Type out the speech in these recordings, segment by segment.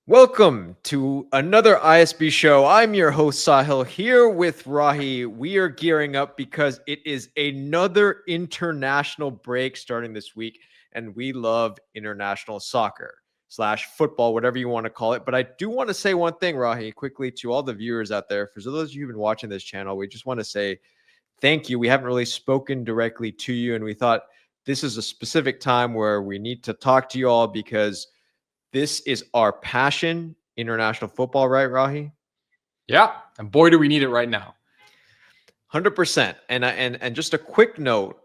Welcome to another ISB show. I'm your host, Sahil, here with Rahi. We are gearing up because it is another international break starting this week, and we love international soccer slash football, whatever you want to call it. But I do want to say one thing, Rahi, quickly to all the viewers out there. For those of you who've been watching this channel, we just want to say thank you. We haven't really spoken directly to you, and we thought this is a specific time where we need to talk to you all because this is our passion, international football, right, Rahi? Yeah, and boy, do we need it right now. 100%. And just a quick note,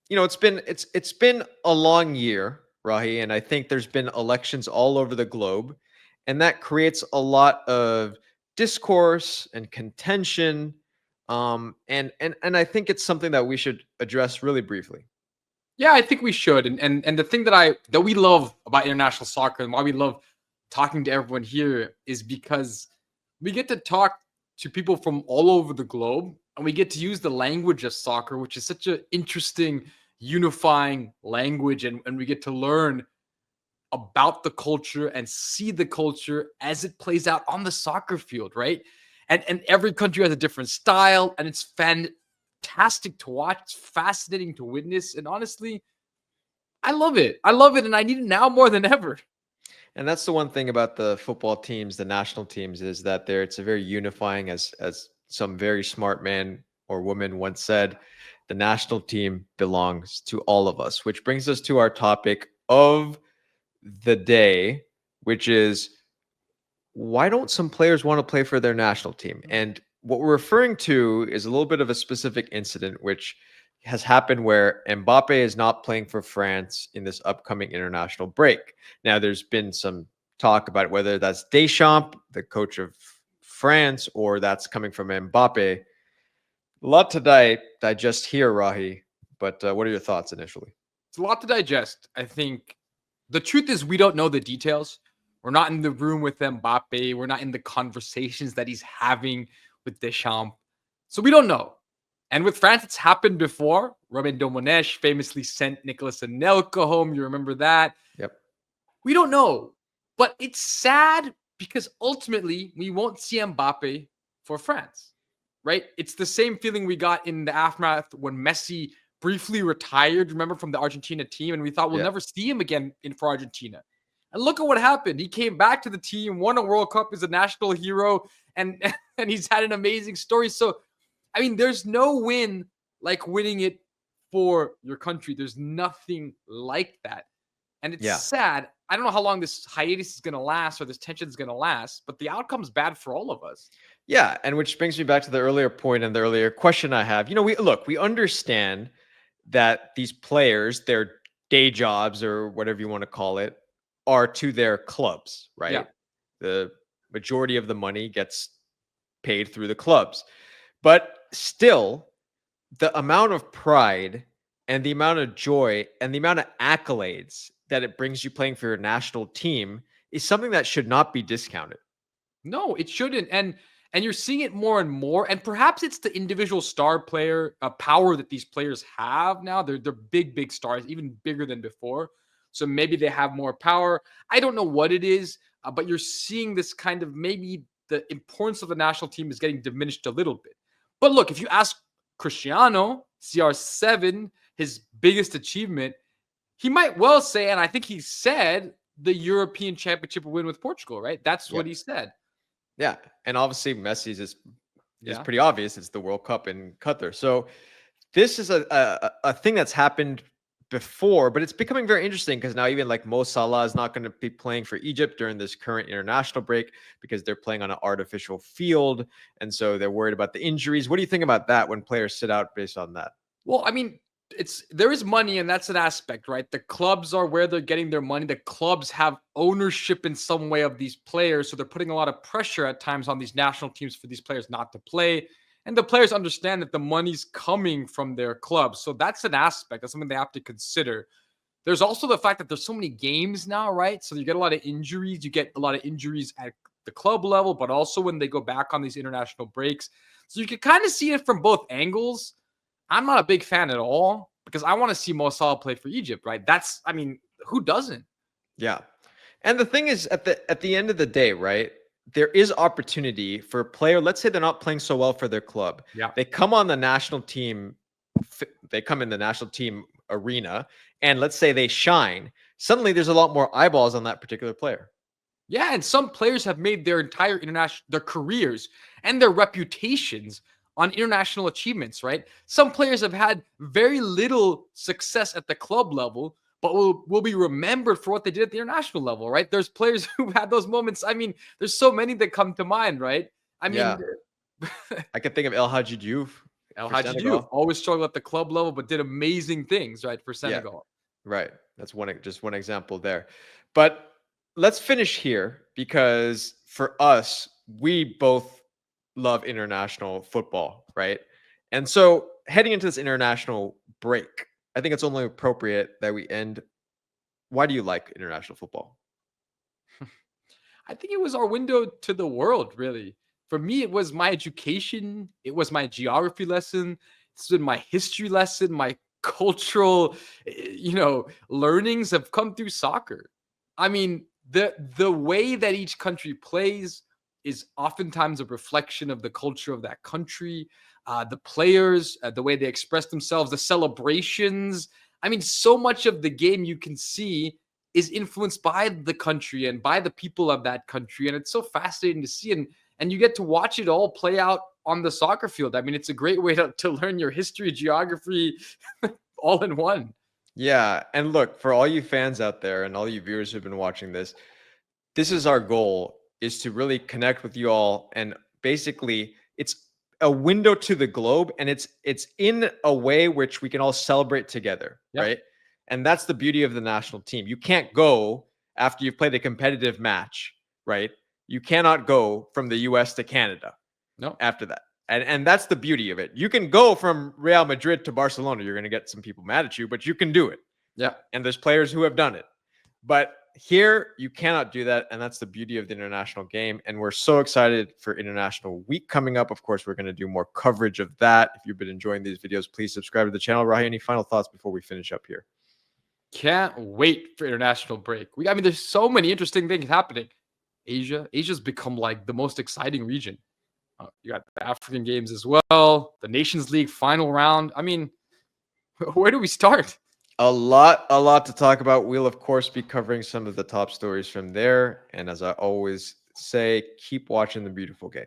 it's been a long year, Rahi, and I think there's been elections all over the globe, and that creates a lot of discourse and contention. And I think it's something that we should address really briefly. Yeah, I think we should. And the thing that we love about international soccer and why we love talking to everyone here is because we get to talk to people from all over the globe and we get to use the language of soccer, which is such an interesting, unifying language, and we get to learn about the culture and see the culture as it plays out on the soccer field, right? And every country has a different style, and it's fantastic to watch. It's fascinating to witness, and honestly, I love it. I love it, and I need it now more than ever. And that's the one thing about the football teams, the national teams, is that it's a very unifying, as some very smart man or woman once said, the national team belongs to all of us, which brings us to our topic of the day, which is why don't some players want to play for their national team? And what we're referring to is a little bit of a specific incident, which has happened where Mbappe is not playing for France in this upcoming international break. Now, there's been some talk about whether that's Deschamps, the coach of France, or that's coming from Mbappe. A lot to digest here, Rahi. But what are your thoughts initially? It's a lot to digest. I think the truth is we don't know the details. We're not in the room with Mbappe. We're not in the conversations that he's having with Deschamps. So we don't know. And with France, it's happened before. Robin Domenech famously sent Nicolas Anelka home. You remember that? Yep. We don't know. But it's sad because ultimately we won't see Mbappe for France, right? It's the same feeling we got in the aftermath when Messi briefly retired, remember, from the Argentina team. And we thought we'll never see him again for Argentina. And look at what happened. He came back to the team, won a World Cup, is a national hero, and he's had an amazing story. So, I mean, there's no win like winning it for your country. There's nothing like that. And it's sad. I don't know how long this hiatus is going to last or this tension is going to last, but the outcome's bad for all of us. Yeah, and which brings me back to the earlier point and the earlier question I have. We understand that these players, their day jobs or whatever you want to call it, are to their clubs, right? Yeah. The majority of the money gets paid through the clubs. But still, the amount of pride and the amount of joy and the amount of accolades that it brings you playing for your national team is something that should not be discounted. No, it shouldn't. And you're seeing it more and more. And perhaps it's the individual star player power that these players have now. They're big stars, even bigger than before. So maybe they have more power. I don't know what it is, but you're seeing this kind of, maybe the importance of the national team is getting diminished a little bit. But look, if you ask Cristiano, CR7, his biggest achievement, he might well say, and I think he said, the European Championship win with Portugal, right? That's what he said. Yeah, and obviously Messi's is pretty obvious. It's the World Cup in Qatar. So this is a thing that's happened before, but it's becoming very interesting because now even like Mo Salah is not going to be playing for Egypt during this current international break because they're playing on an artificial field, and so they're worried about the injuries. What do you think about that when players sit out based on that? Well, I mean, there is money, and that's an aspect, right? The clubs are where they're getting their money. The clubs have ownership in some way of these players, so they're putting a lot of pressure at times on these national teams for these players not to play. And the players understand that the money's coming from their clubs. So that's an aspect. That's something they have to consider. There's also the fact that there's so many games now, right? So you get a lot of injuries. You get a lot of injuries at the club level, but also when they go back on these international breaks. So you can kind of see it from both angles. I'm not a big fan at all because I want to see Mo Salah play for Egypt, right? I mean, who doesn't? Yeah. And the thing is, at the end of the day, right? There is opportunity for a player. Let's say they're not playing so well for their club. Yeah. They come on the national team. They come in the national team arena, and let's say they shine. Suddenly, there's a lot more eyeballs on that particular player. Yeah, and some players have made their entire their careers and their reputations on international achievements, right? Some players have had very little success at the club level, but will be remembered for what they did at the international level, right? There's players who had those moments. I mean, there's so many that come to mind, right? I mean, Yeah, I can think of El Hadji Diouf El for Hadji Diouf Senegal. always struggled at the club level, but did amazing things, right, for Yeah, Senegal. right. That's just one example there. But let's finish here because for us, we both love international football, right? And so heading into this international break, I think it's only appropriate that we end. Why do you like international football? I think it was our window to the world, really. For me, it was my education, it was my geography lesson, it's been my history lesson, my cultural, learnings have come through soccer. I mean, the way that each country plays is oftentimes a reflection of the culture of that country. The players, the way they express themselves, the celebrations. I mean, so much of the game you can see is influenced by the country and by the people of that country, and it's so fascinating to see. And you get to watch it all play out on the soccer field. I mean, it's a great way to learn your history, geography, all in one. Yeah. And look, for all you fans out there and all you viewers who've been watching this is our goal, is to really connect with you all. And basically, it's a window to the globe, and it's in a way which we can all celebrate together, Yep. right? And that's the beauty of the national team. You can't go after you've played a competitive match, right? You cannot go from the US to Canada No. after that. And that's the beauty of it. You can go from Real Madrid to Barcelona. You're going to get some people mad at you, but you can do it. Yeah. And there's players who have done it. But here, you cannot do that. And that's the beauty of the international game. And we're so excited for International Week coming up. Of course, we're going to do more coverage of that. If you've been enjoying these videos, please subscribe to the channel. Rahi, any final thoughts before we finish up here? Can't wait for international break. I mean, there's so many interesting things happening. Asia's become like the most exciting region. You got the African games as well, the Nations League final round. I mean, where do we start? A lot to talk about. We'll, of course, be covering some of the top stories from there. And as I always say, keep watching the beautiful game.